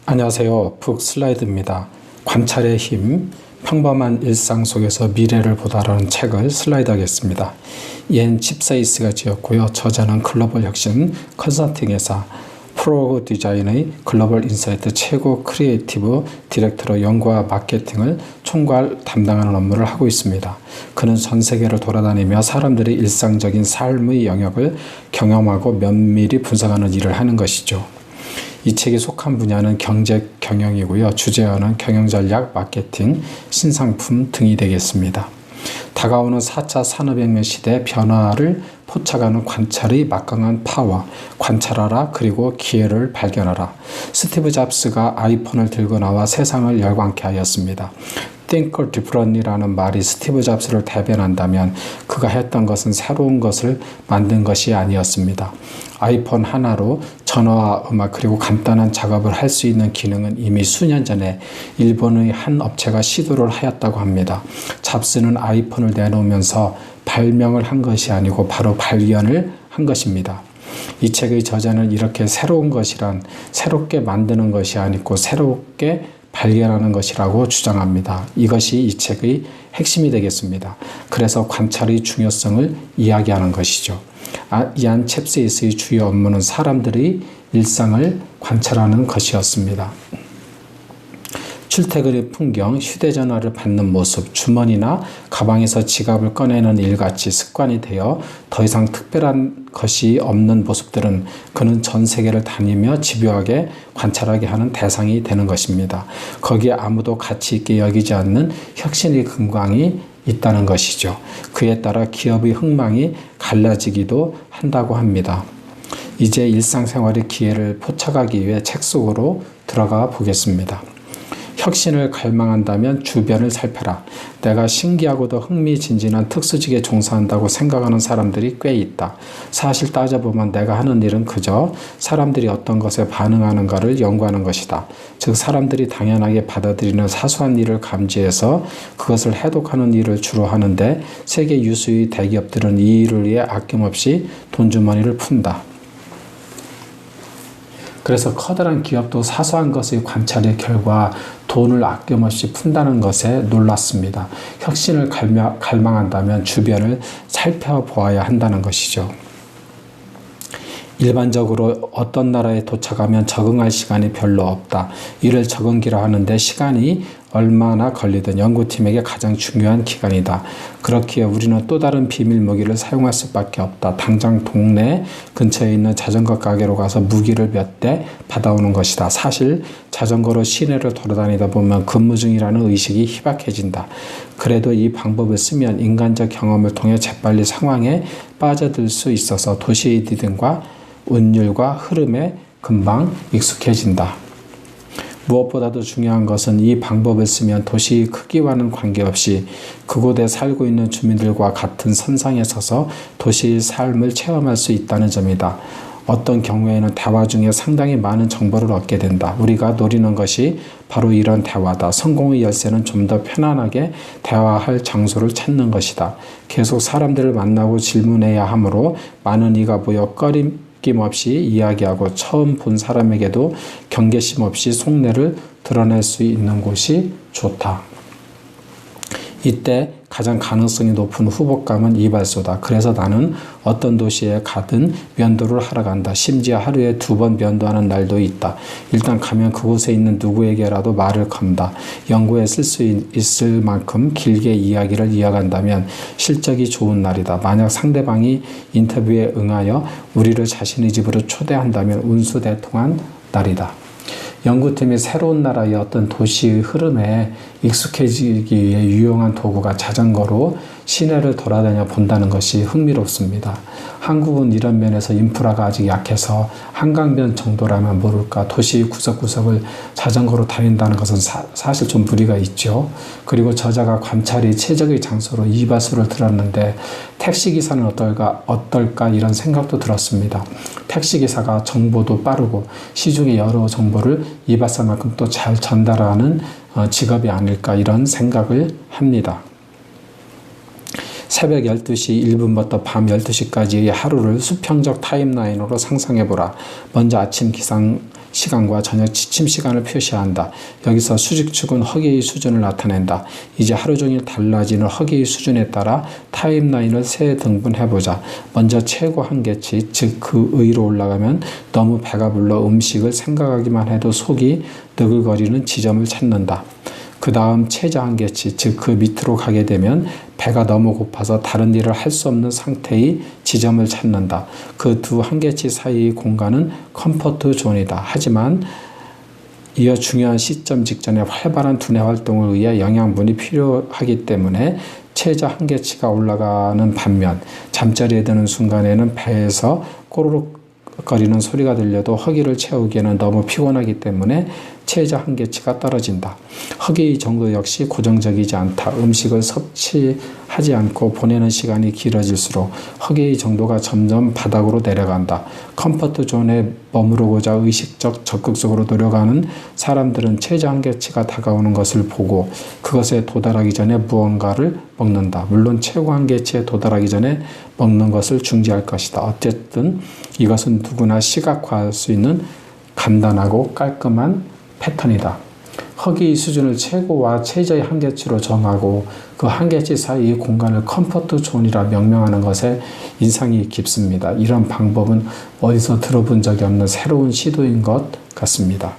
안녕하세요. 북슬라이드입니다. 관찰의 힘, 평범한 일상 속에서 미래를 보다라는 책을 슬라이드하겠습니다. 이엔 칩세이스가 지었고요. 저자는 글로벌 혁신 컨설팅 회사 프로그 디자인의 글로벌 인사이트 최고 크리에이티브 디렉터로 연구와 마케팅을 총괄 담당하는 업무를 하고 있습니다. 그는 전 세계를 돌아다니며 사람들의 일상적인 삶의 영역을 경험하고 면밀히 분석하는 일을 하는 것이죠. 이 책이 속한 분야는 경제 경영이고요. 주제어는 경영전략, 마케팅, 신상품 등이 되겠습니다. 다가오는 4차 산업혁명 시대 변화를 포착하는 관찰의 막강한 파워, 관찰하라 그리고 기회를 발견하라. 스티브 잡스가 아이폰을 들고 나와 세상을 열광케 하였습니다. Think differently라는 말이 스티브 잡스를 대변한다면 그가 했던 것은 새로운 것을 만든 것이 아니었습니다. 아이폰 하나로 전화와 음악 그리고 간단한 작업을 할 수 있는 기능은 이미 수년 전에 일본의 한 업체가 시도를 하였다고 합니다. 잡스는 아이폰을 내놓으면서 발명을 한 것이 아니고 바로 발견을 한 것입니다. 이 책의 저자는 이렇게 새로운 것이란 새롭게 만드는 것이 아니고 새롭게 발견하는 것이라고 주장합니다. 이것이 이 책의 핵심이 되겠습니다. 그래서 관찰의 중요성을 이야기하는 것이죠. 이안 칩세이스의 주요 업무는 사람들의 일상을 관찰하는 것이었습니다. 출퇴근의 풍경, 휴대전화를 받는 모습, 주머니나 가방에서 지갑을 꺼내는 일같이 습관이 되어 더 이상 특별한 것이 없는 모습들은 그는 전 세계를 다니며 집요하게 관찰하게 하는 대상이 되는 것입니다. 거기에 아무도 가치 있게 여기지 않는 혁신의 근광이 있다는 것이죠. 그에 따라 기업의 흥망이 갈라지기도 한다고 합니다. 이제 일상생활의 기회를 포착하기 위해 책 속으로 들어가 보겠습니다. 혁신을 갈망한다면 주변을 살펴라. 내가 신기하고도 흥미진진한 특수직에 종사한다고 생각하는 사람들이 꽤 있다. 사실 따져보면 내가 하는 일은 그저 사람들이 어떤 것에 반응하는가를 연구하는 것이다. 즉 사람들이 당연하게 받아들이는 사소한 일을 감지해서 그것을 해독하는 일을 주로 하는데 세계 유수의 대기업들은 이 일을 위해 아낌없이 돈주머니를 푼다. 그래서 커다란 기업도 사소한 것의 관찰의 결과 돈을 아낌없이 푼다는 것에 놀랐습니다. 혁신을 갈망한다면 주변을 살펴보아야 한다는 것이죠. 일반적으로 어떤 나라에 도착하면 적응할 시간이 별로 없다. 이를 적응기라 하는데 시간이 얼마나 걸리든 연구팀에게 가장 중요한 기간이다. 그렇기에 우리는 또 다른 비밀 무기를 사용할 수밖에 없다. 당장 동네 근처에 있는 자전거 가게로 가서 무기를 몇 대 받아오는 것이다. 사실 자전거로 시내를 돌아다니다 보면 근무 중이라는 의식이 희박해진다. 그래도 이 방법을 쓰면 인간적 경험을 통해 재빨리 상황에 빠져들 수 있어서 도시의 리듬과 운율과 흐름에 금방 익숙해진다. 무엇보다도 중요한 것은 이 방법을 쓰면 도시의 크기와는 관계없이 그곳에 살고 있는 주민들과 같은 선상에 서서 도시의 삶을 체험할 수 있다는 점이다. 어떤 경우에는 대화 중에 상당히 많은 정보를 얻게 된다. 우리가 노리는 것이 바로 이런 대화다. 성공의 열쇠는 좀 더 편안하게 대화할 장소를 찾는 것이다. 계속 사람들을 만나고 질문해야 하므로 많은 이가 모여 끊임없이 이야기하고 처음 본 사람에게도 경계심 없이 속내를 드러낼 수 있는 곳이 좋다. 이때 가장 가능성이 높은 후보감은 이발소다. 그래서 나는 어떤 도시에 가든 면도를 하러 간다. 심지어 하루에 2번 면도하는 날도 있다. 일단 가면 그곳에 있는 누구에게라도 말을 건다. 연구에 쓸 수 있을 만큼 길게 이야기를 이어간다면 실적이 좋은 날이다. 만약 상대방이 인터뷰에 응하여 우리를 자신의 집으로 초대한다면 운수대통한 날이다. 연구팀이 새로운 나라의 어떤 도시의 흐름에 익숙해지기 위해 유용한 도구가 자전거로 시내를 돌아다녀 본다는 것이 흥미롭습니다. 한국은 이런 면에서 인프라가 아직 약해서 한강변 정도라면 모를까 도시 구석구석을 자전거로 다닌다는 것은 사실 좀 무리가 있죠. 그리고 저자가 관찰이 최적의 장소로 이발소를 들었는데 택시기사는 어떨까 이런 생각도 들었습니다. 택시기사가 정보도 빠르고 시중의 여러 정보를 이발사만큼 또 잘 전달하는 직업이 아닐까 이런 생각을 합니다. 새벽 12시 1분부터 밤 12시까지의 하루를 수평적 타임라인으로 상상해보라. 먼저 아침 기상 시간과 저녁 취침 시간을 표시한다. 여기서 수직축은 허기의 수준을 나타낸다. 이제 하루 종일 달라지는 허기의 수준에 따라 타임라인을 세 등분해보자. 먼저 최고 한계치, 즉 그 위로 올라가면 너무 배가 불러 음식을 생각하기만 해도 속이 느글거리는 지점을 찾는다. 그 다음 최저 한계치, 즉 그 밑으로 가게 되면 배가 너무 고파서 다른 일을 할 수 없는 상태의 지점을 찾는다. 그 두 한계치 사이의 공간은 컴포트 존이다. 하지만 이어 중요한 시점 직전에 활발한 두뇌 활동을 위해 영양분이 필요하기 때문에 최저 한계치가 올라가는 반면 잠자리에 드는 순간에는 배에서 꼬르륵 거리는 소리가 들려도 허기를 채우기에는 너무 피곤하기 때문에 최저 한계치가 떨어진다. 허기의 정도 역시 고정적이지 않다. 음식을 섭취하지 않고 보내는 시간이 길어질수록 허기의 정도가 점점 바닥으로 내려간다. 컴포트 존에 머무르고자 의식적 적극적으로 노력하는 사람들은 최저 한계치가 다가오는 것을 보고 그것에 도달하기 전에 무언가를 먹는다. 물론 최고 한계치에 도달하기 전에 먹는 것을 중지할 것이다. 어쨌든 이것은 누구나 시각화할 수 있는 간단하고 깔끔한 패턴이다. 허기의 수준을 최고와 최저의 한계치로 정하고 그 한계치 사이의 공간을 컴포트 존이라 명명하는 것에 인상이 깊습니다. 이런 방법은 어디서 들어본 적이 없는 새로운 시도인 것 같습니다.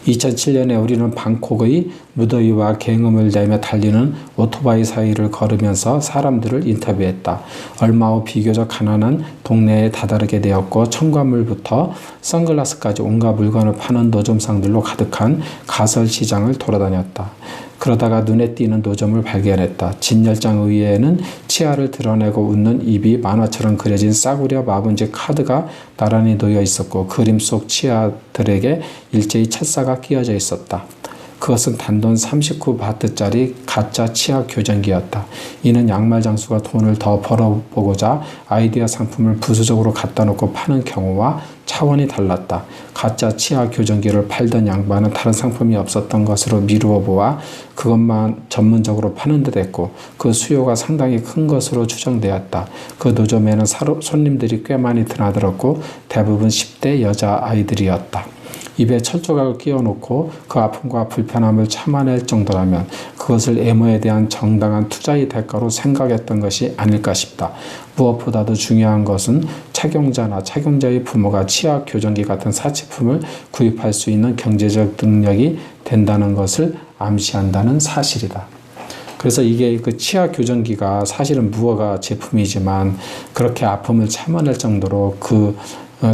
2007년에 우리는 방콕의 무더위와 굉음을 내며 달리는 오토바이 사이를 걸으면서 사람들을 인터뷰했다. 얼마 후 비교적 가난한 동네에 다다르게 되었고 청과물부터 선글라스까지 온갖 물건을 파는 노점상들로 가득한 가설 시장을 돌아다녔다. 그러다가 눈에 띄는 노점을 발견했다. 진열장 위에는 치아를 드러내고 웃는 입이 만화처럼 그려진 싸구려 마분지 카드가 나란히 놓여 있었고 그림 속 치아들에게 일제히 찻사가 끼어져 있었다. 그것은 단돈 39바트짜리 가짜 치아 교정기였다. 이는 양말 장수가 돈을 더 벌어보고자 아이디어 상품을 부수적으로 갖다 놓고 파는 경우와 차원이 달랐다. 가짜 치아 교정기를 팔던 양반은 다른 상품이 없었던 것으로 미루어 보아 그것만 전문적으로 파는 듯 했고 그 수요가 상당히 큰 것으로 추정되었다. 그 노점에는 손님들이 꽤 많이 드나들었고 대부분 10대 여자아이들이었다. 입에 철조각을 끼워놓고 그 아픔과 불편함을 참아낼 정도라면 그것을 애모에 대한 정당한 투자의 대가로 생각했던 것이 아닐까 싶다. 무엇보다도 중요한 것은 착용자나 착용자의 부모가 치아 교정기 같은 사치품을 구입할 수 있는 경제적 능력이 된다는 것을 암시한다는 사실이다. 그래서 이게 그 치아 교정기가 사실은 무허가 제품이지만 그렇게 아픔을 참아낼 정도로 그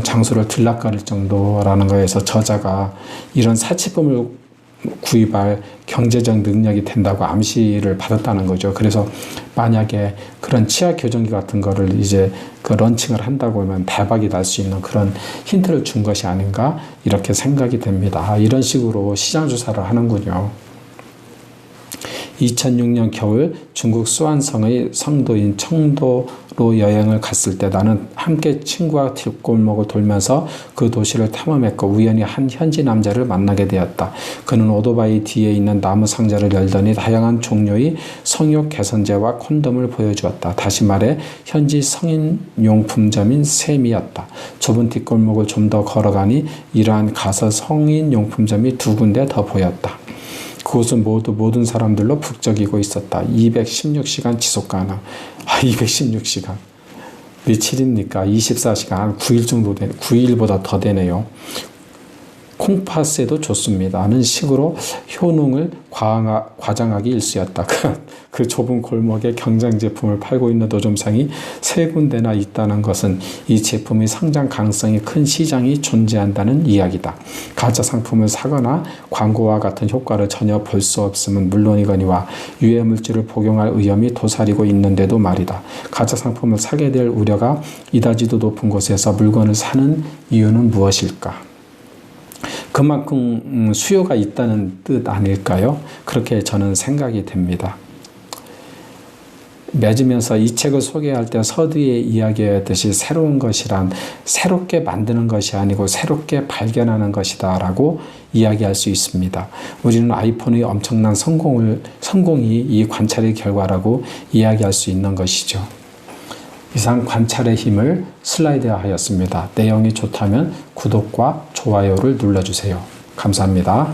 장소를 들락거릴 정도라는 거에서 저자가 이런 사치품을 구입할 경제적 능력이 된다고 암시를 받았다는 거죠. 그래서 만약에 그런 치아 교정기 같은 거를 이제 그 런칭을 한다고 하면 대박이 날 수 있는 그런 힌트를 준 것이 아닌가 이렇게 생각이 됩니다. 이런 식으로 시장 조사를 하는군요. 2006년 겨울 중국 수안성의 성도인 청도로 여행을 갔을 때 나는 함께 친구와 뒷골목을 돌면서 그 도시를 탐험했고 우연히 한 현지 남자를 만나게 되었다. 그는 오토바이 뒤에 있는 나무 상자를 열더니 다양한 종류의 성욕 개선제와 콘돔을 보여주었다. 다시 말해 현지 성인용품점인 셈이었다. 좁은 뒷골목을 좀 더 걸어가니 이러한 가설 성인용품점이 두 군데 더 보였다. 그곳은 모두 모든 사람들로 북적이고 있었다. 216시간 지속 가능. 216시간. 며칠입니까? 24시간, 9일 정도 9일보다 더 되네요. 콩파스에도 좋습니다. 하는 식으로 효능을 과장하기 일쑤였다. 그 좁은 골목에 경쟁 제품을 팔고 있는 노점상이 세 군데나 있다는 것은 이 제품의 성장 가능성이 큰 시장이 존재한다는 이야기다. 가짜 상품을 사거나 광고와 같은 효과를 전혀 볼 수 없음은 물론이거니와 유해물질을 복용할 위험이 도사리고 있는데도 말이다. 가짜 상품을 사게 될 우려가 이다지도 높은 곳에서 물건을 사는 이유는 무엇일까? 그만큼 수요가 있다는 뜻 아닐까요? 그렇게 저는 생각이 됩니다. 맺으면서 이 책을 소개할 때 서두에 이야기했듯이 새로운 것이란 새롭게 만드는 것이 아니고 새롭게 발견하는 것이다 라고 이야기할 수 있습니다. 우리는 아이폰의 엄청난 성공이 이 관찰의 결과라고 이야기할 수 있는 것이죠. 이상 관찰의 힘을 슬라이드하였습니다. 내용이 좋다면 구독과 좋아요 좋아요를 눌러주세요. 감사합니다.